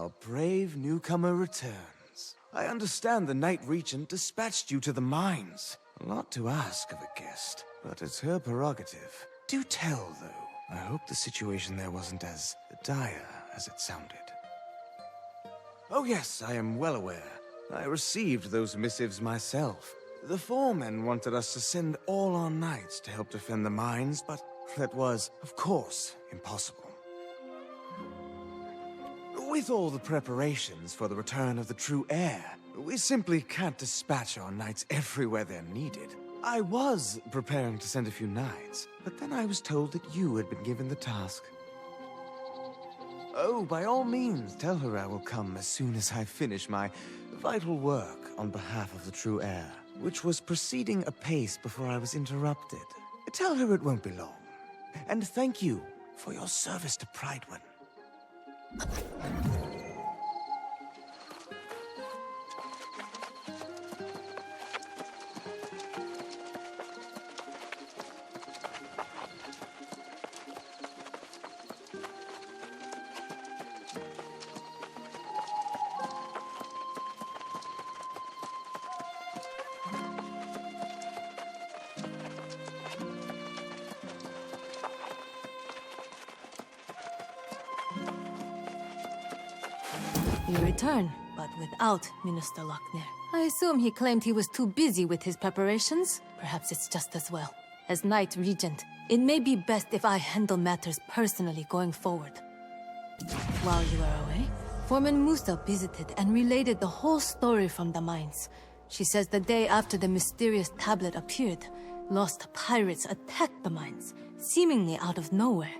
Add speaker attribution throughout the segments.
Speaker 1: our brave newcomer returns. I understand the Knight Regent dispatched you to the mines. A lot to ask of a guest, but it's her prerogative. Do tell, though. I hope the situation there wasn't as dire as it sounded. Oh yes, I am well aware. I received those missives myself. The foremen wanted us to send all our knights to help defend the mines, but that was, of course, impossible. With all the preparations for the return of the true heir, we simply can't dispatch our knights everywhere they're needed. I was preparing to send a few knights, but then I was told that you had been given the task. Oh, by all means, tell her I will come as soon as I finish my vital work on behalf of the true heir, which was proceeding apace before I was interrupted. Tell her it won't be long. And thank you for your service to Prydwen.
Speaker 2: You return, but without Minister Lochner. I assume he claimed he was too busy with his preparations. Perhaps it's just as well. As Knight Regent, it may be best if I handle matters personally going forward. While you were away, Foreman Musa visited and related the whole story from the mines. She says the day after the mysterious tablet appeared, lost pirates attacked the mines, seemingly out of nowhere.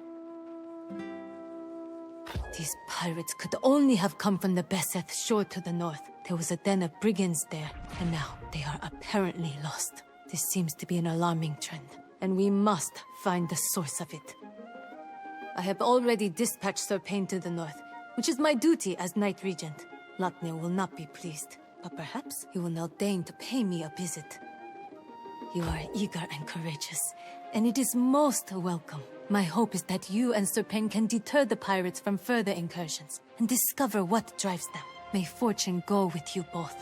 Speaker 2: These pirates could only have come from the Beseth shore to the north. There was a den of brigands there, and now they are apparently lost. This seems to be an alarming trend, and we must find the source of it. I have already dispatched Sir Payne to the north, which is my duty as Knight Regent. Lochner will not be pleased, but perhaps he will now deign to pay me a visit. You are eager and courageous, and it is most welcome. My hope is that you and Sir Payne can deter the pirates from further incursions and discover what drives them. May fortune go with you both.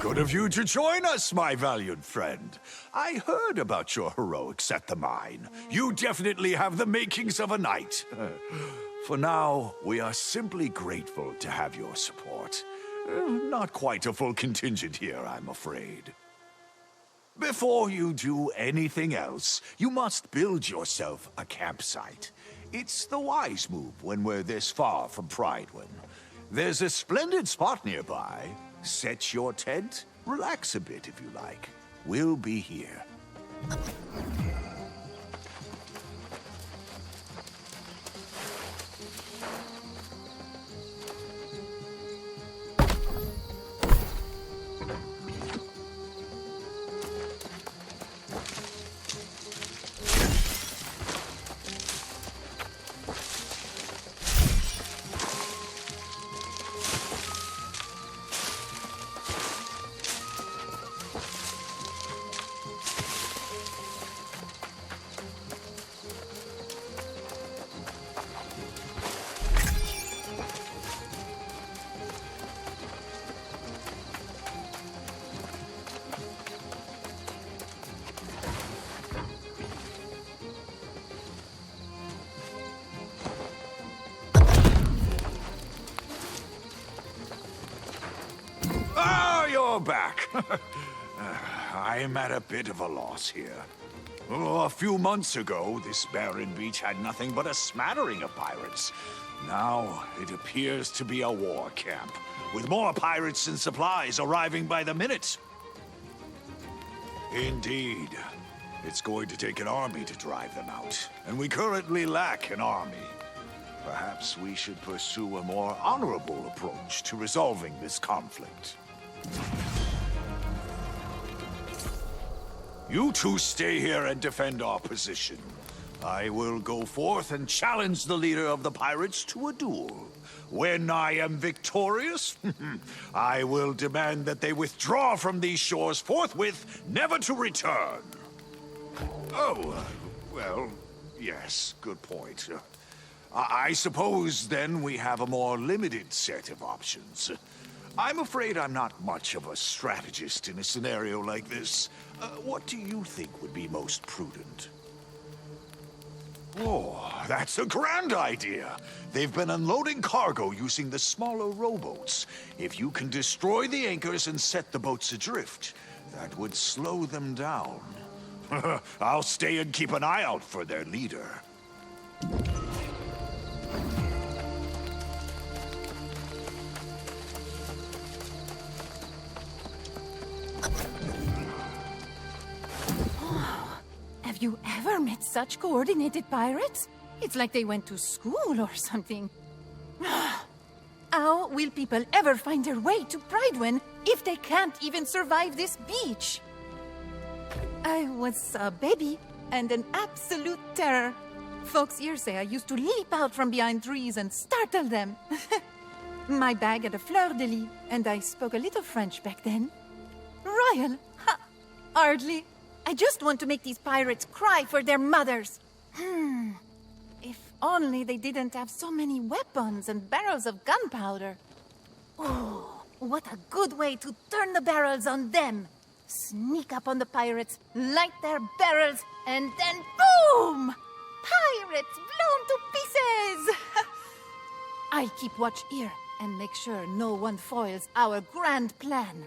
Speaker 3: Good of you to join us, my valiant friend. I heard about your heroics at the mine. You definitely have the makings of a knight. For now, we are simply grateful to have your support. Not quite a full contingent here, I'm afraid. Before you do anything else, you must build yourself a campsite. It's the wise move when we're this far from Pridewind. There's a splendid spot nearby. Set your tent, relax a bit if you like. We'll be here. You're back. I'm at a bit of a loss here. A few months ago, this barren beach had nothing but a smattering of pirates. Now, it appears to be a war camp, with more pirates and supplies arriving by the minute. Indeed. It's going to take an army to drive them out, and we currently lack an army. Perhaps we should pursue a more honorable approach to resolving this conflict. You two stay here and defend our position. I will go forth and challenge the leader of the pirates to a duel. When I am victorious, I will demand that they withdraw from these shores forthwith, never to return. Oh, well, yes, good point. I suppose, then, we have a more limited set of options. I'm afraid I'm not much of a strategist in a scenario like this. What do you think would be most prudent? Oh, that's a grand idea. They've been unloading cargo using the smaller rowboats. If you can destroy the anchors and set the boats adrift, that would slow them down. I'll stay and keep an eye out for their leader.
Speaker 4: Have you ever met such coordinated pirates? It's like they went to school or something. How will people ever find their way to Pridewind if they can't even survive this beach? I was a baby and an absolute terror. Folks here say I used to leap out from behind trees and startle them. My bag had a fleur-de-lis, and I spoke a little French back then. Royal? Ha! Hardly. I just want to make these pirates cry for their mothers. If only they didn't have so many weapons and barrels of gunpowder. Oh, what a good way to turn the barrels on them. Sneak up on the pirates, light their barrels, and then boom! Pirates blown to pieces! I keep watch here and make sure no one foils our grand plan.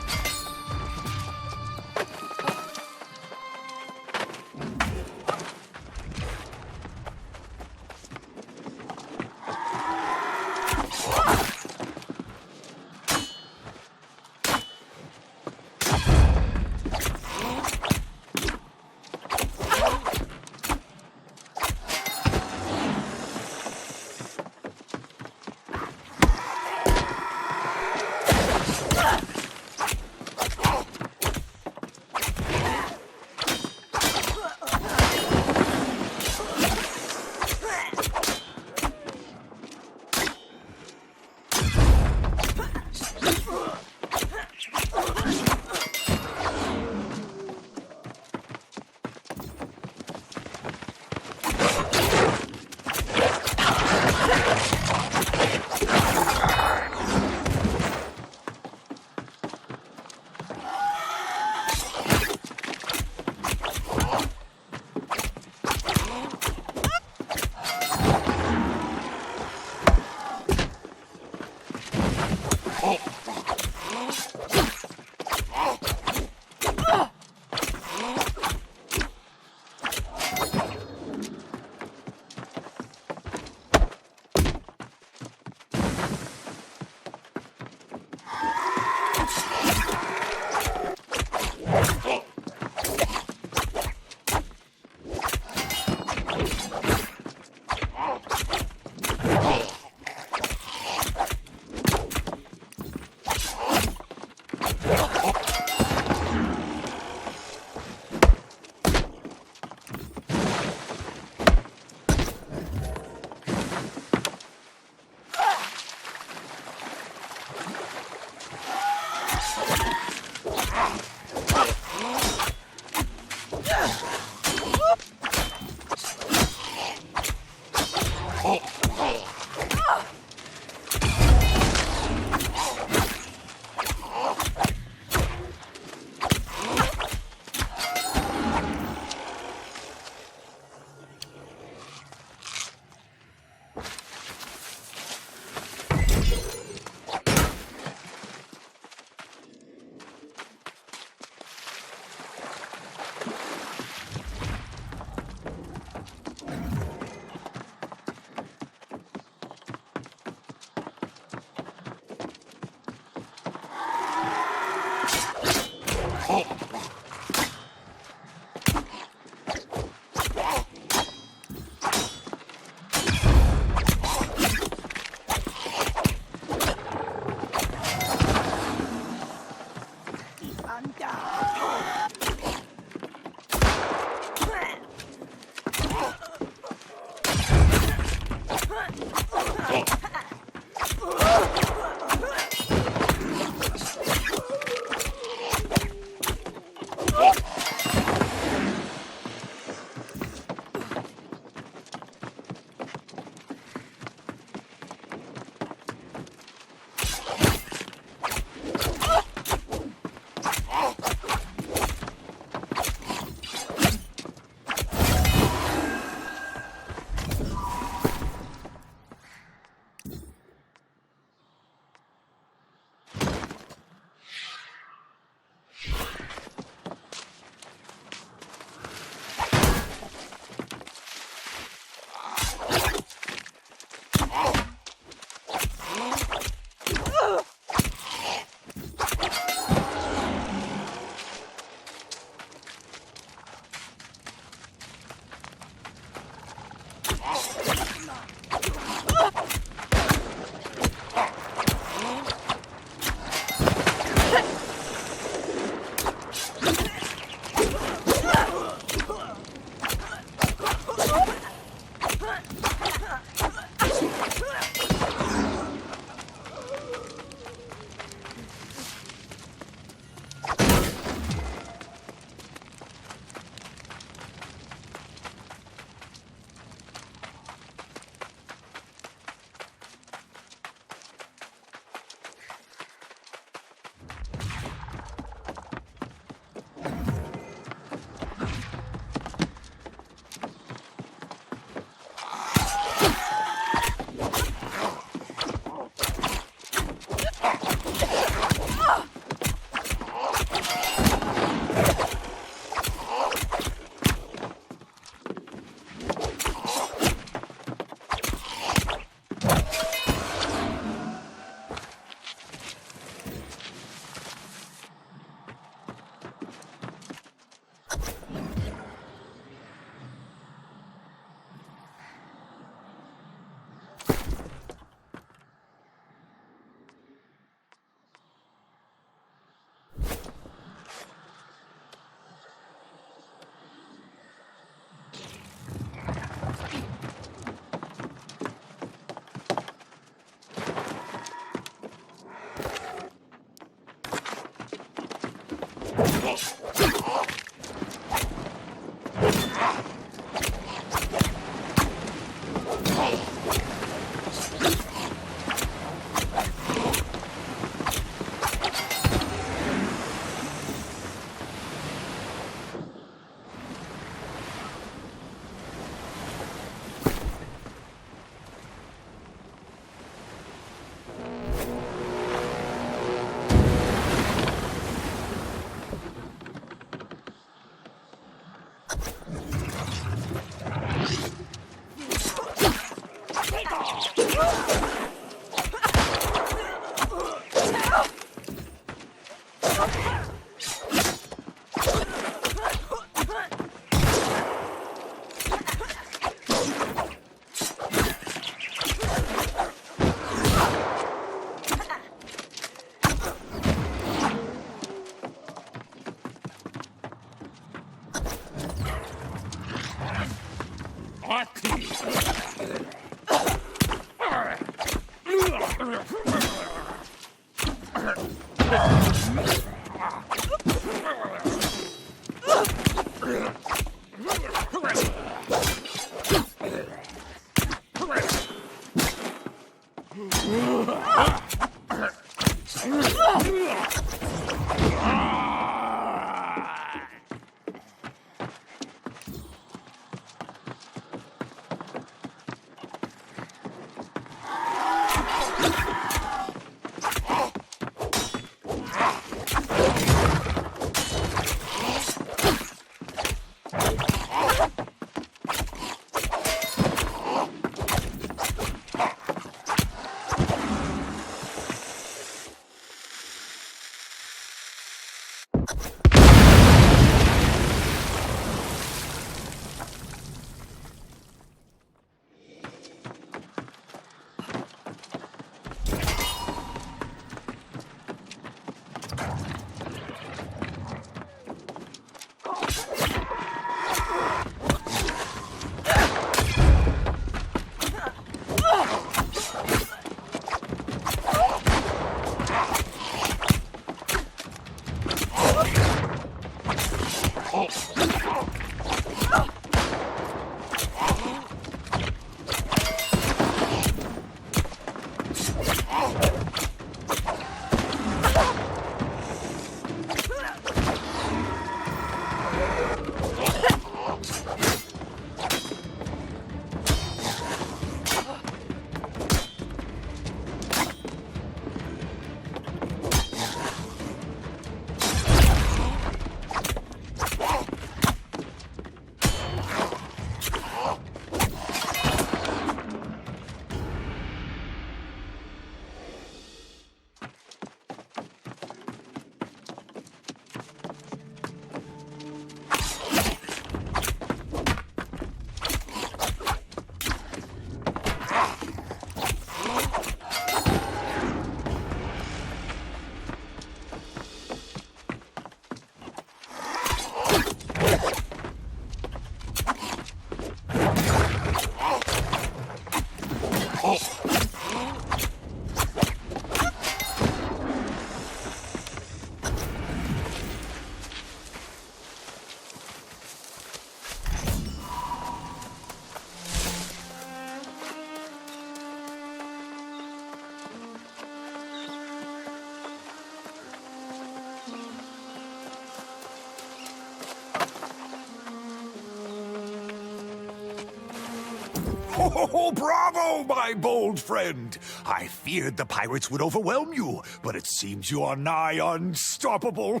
Speaker 3: Oh, bravo, my bold friend! I feared the pirates would overwhelm you, but it seems you are nigh unstoppable.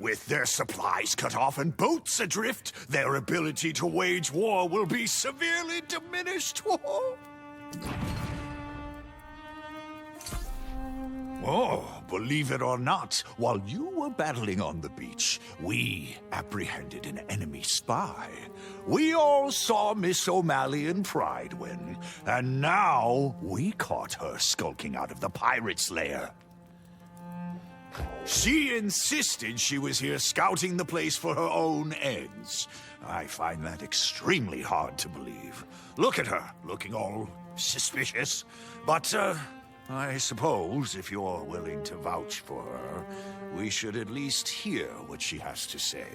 Speaker 3: With their supplies cut off and boats adrift, their ability to wage war will be severely diminished. Oh, believe it or not, while you were battling on the beach, we apprehended an enemy spy. We all saw Miss O'Malley in Pridewin, and now we caught her skulking out of the pirate's lair. She insisted she was here scouting the place for her own ends. I find that extremely hard to believe. Look at her, looking all suspicious. But, I suppose if you're willing to vouch for her, we should at least hear what she has to say.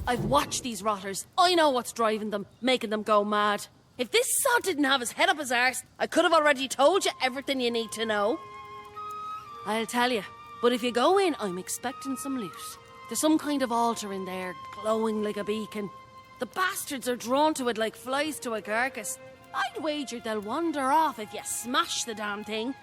Speaker 5: I've watched these rotters. I know what's driving them, making them go mad. If this sod didn't have his head up his arse, I could have already told you everything you need to know. I'll tell you, but if you go in, I'm expecting some loot. There's some kind of altar in there, glowing like a beacon. The bastards are drawn to it like flies to a carcass. I'd wager they'll wander off if you smash the damn thing.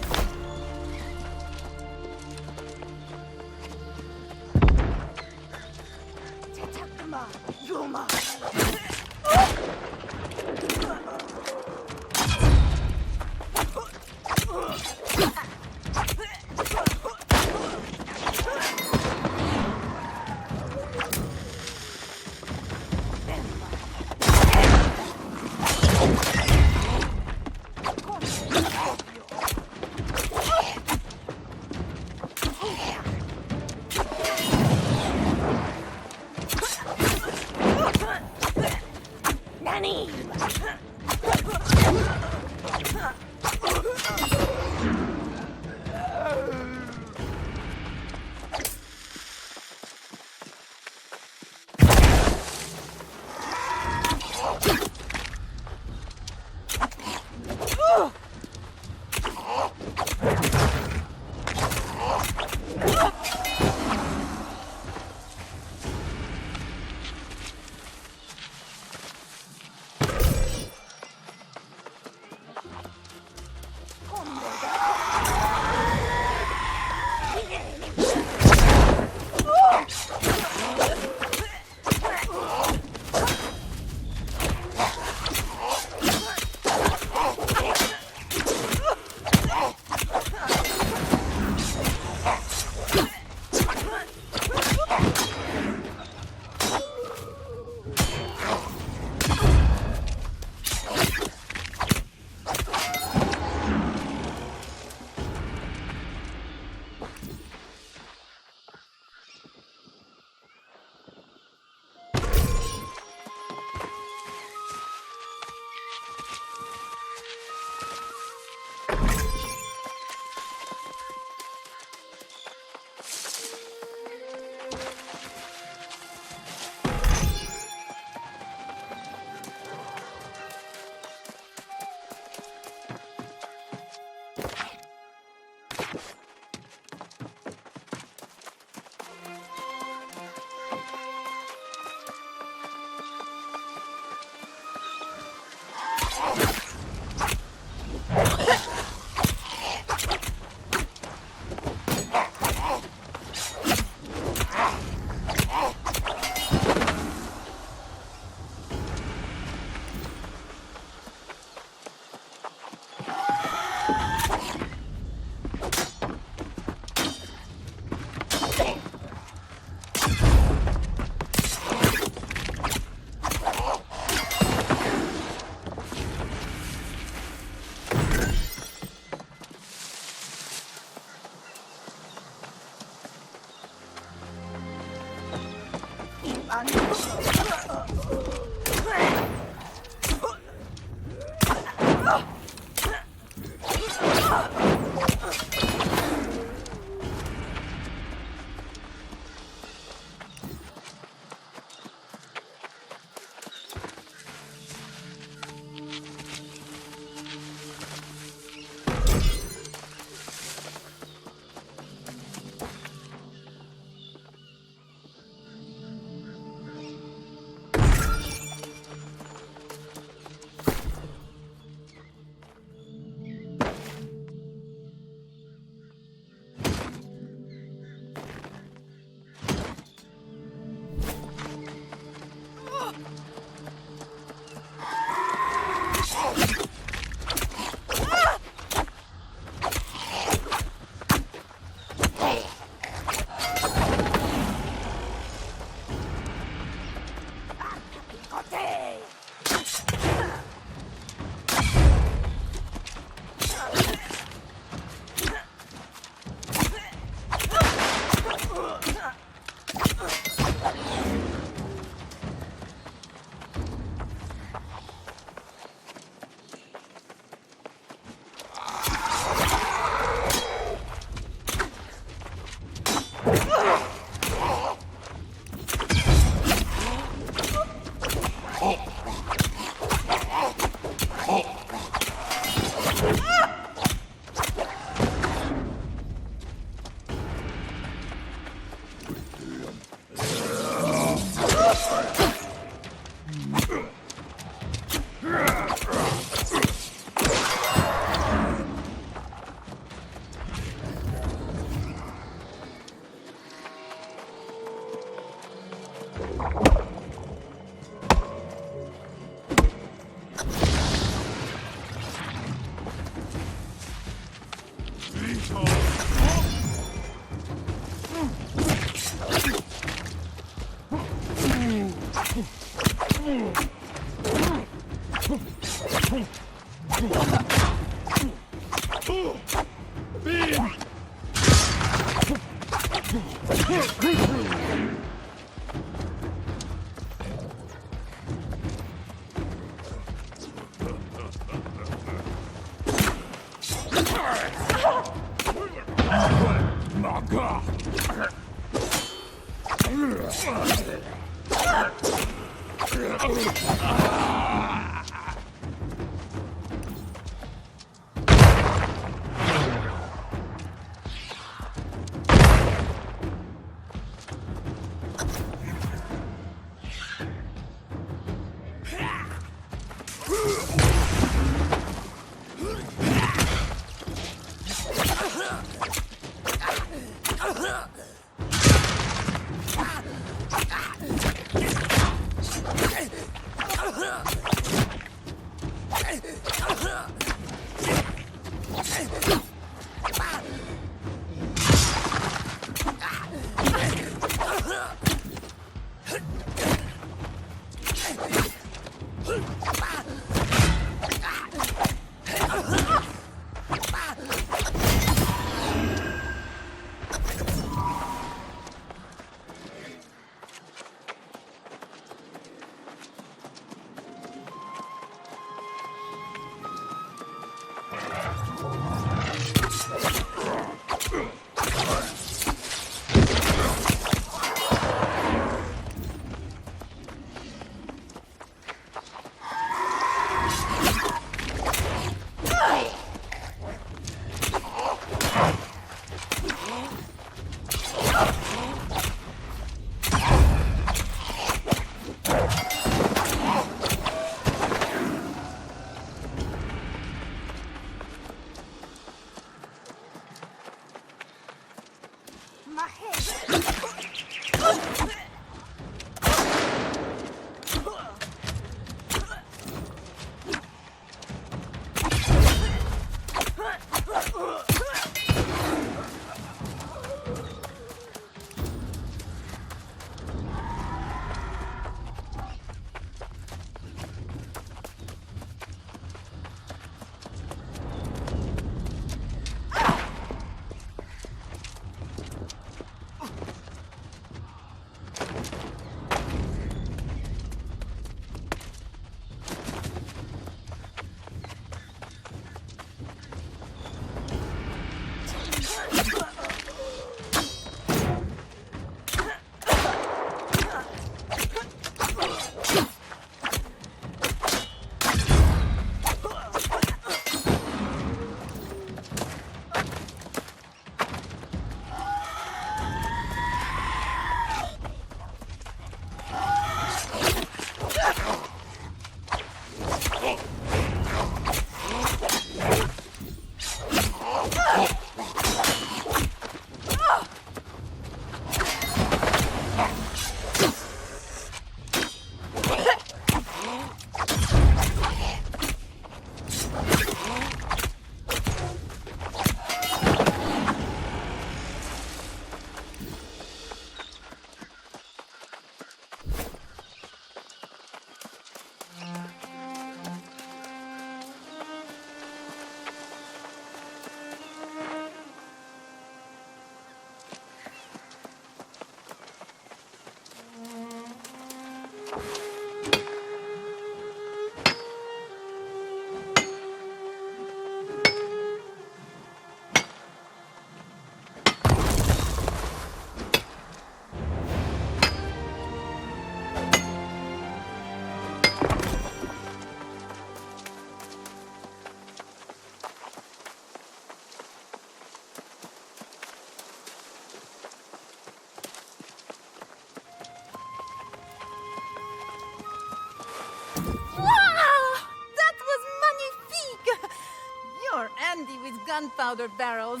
Speaker 4: with gunpowder barrels.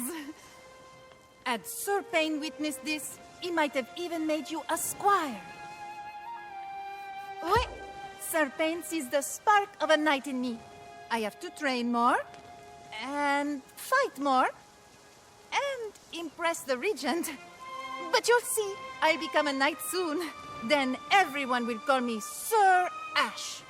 Speaker 4: Had Sir Payne witnessed this, he might have even made you a squire. Oui, Sir Payne sees the spark of a knight in me. I have to train more, and fight more, and impress the regent. But you'll see, I'll become a knight soon. Then everyone will call me Sir Ash.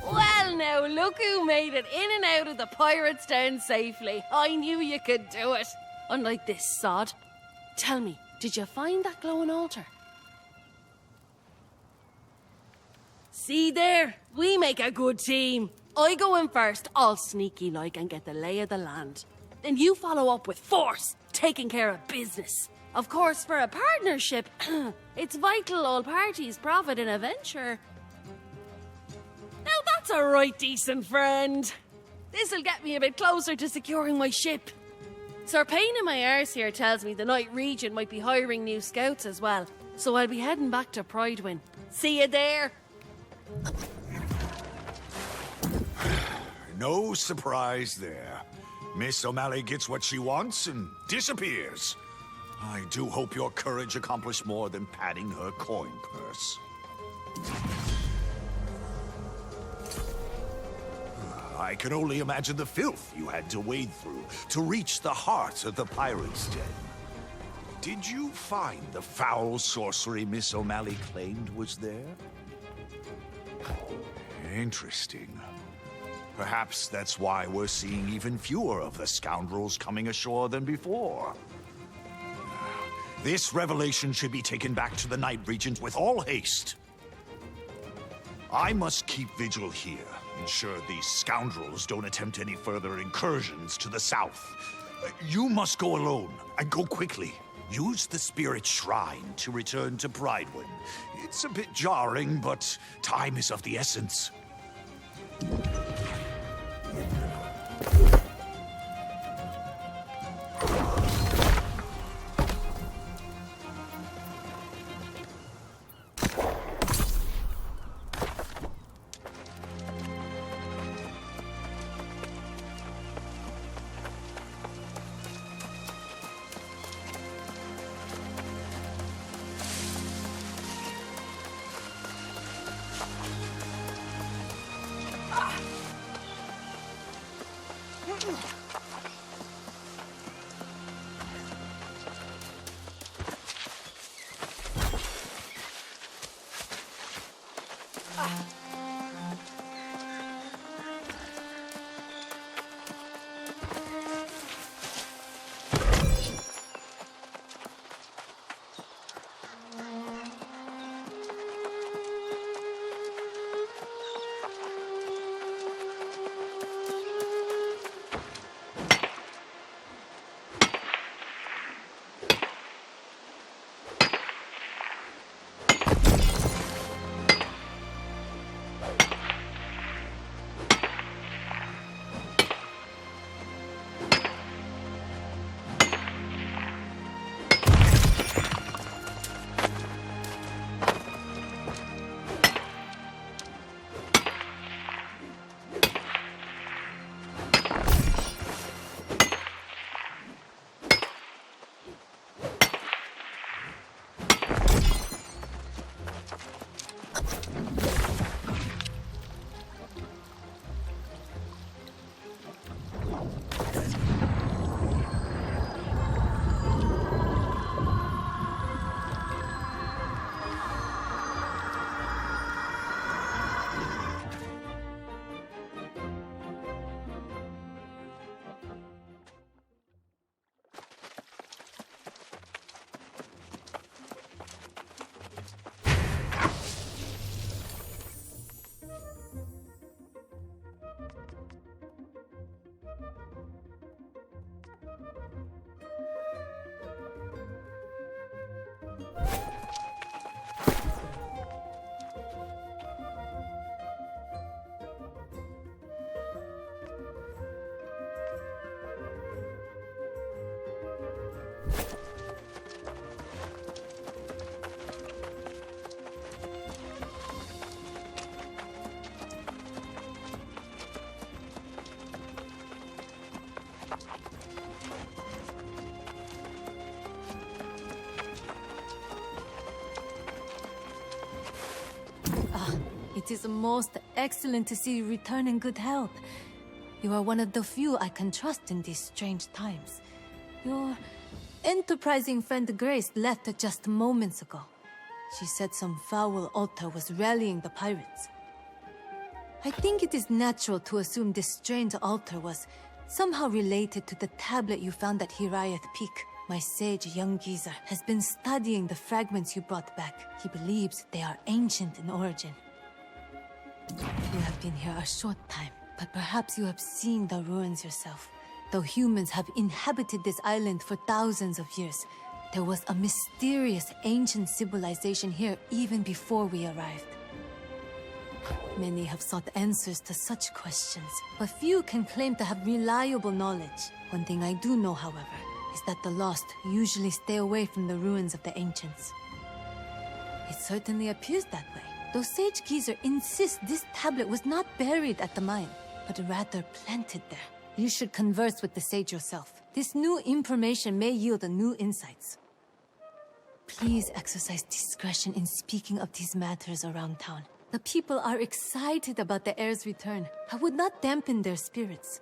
Speaker 5: Well, now, look who made it in and out of the pirates' den safely. I knew you could do it. Unlike this sod. Tell me, did you find that glowing altar? See there? We make a good team. I go in first, all sneaky-like, and get the lay of the land. Then you follow up with force, taking care of business. Of course, for a partnership, it's vital all parties profit in a venture. Now that's a right decent friend. This'll get me a bit closer to securing my ship. Sir Pain in my arse here tells me the Night Region might be hiring new scouts as well, so I'll be heading back to Pridewin. See you there.
Speaker 3: No surprise there. Miss O'Malley gets what she wants and disappears. I do hope your courage accomplished more than padding her coin purse. I can only imagine the filth you had to wade through to reach the heart of the pirate's den. Did you find the foul sorcery Miss O'Malley claimed was there? Interesting. Perhaps that's why we're seeing even fewer of the scoundrels coming ashore than before. This revelation should be taken back to the Night Regent with all haste. I must keep vigil here, ensure these scoundrels don't attempt any further incursions to the south. You must go alone, and go quickly. Use the spirit shrine to return to Pridewin. It's a bit jarring, but time is of the essence.
Speaker 2: It is most excellent to see you return in good health. You are one of the few I can trust in these strange times. Your enterprising friend Grace left just moments ago. She said some foul altar was rallying the pirates. I think it is natural to assume this strange altar was somehow related to the tablet you found at Hiraeth Peak. My sage young geezer has been studying the fragments you brought back. He believes they are ancient in origin. You have been here a short time, but perhaps you have seen the ruins yourself. Though humans have inhabited this island for thousands of years, there was a mysterious ancient civilization here even before we arrived. Many have sought answers to such questions, but few can claim to have reliable knowledge. One thing I do know, however, is that the lost usually stay away from the ruins of the ancients. It certainly appears that way, though Sage Geezer insists this tablet was not buried at the mine, but rather planted there. You should converse with the sage yourself. This new information may yield new insights. Please exercise discretion in speaking of these matters around town. The people are excited about the heir's return. I would not dampen their spirits.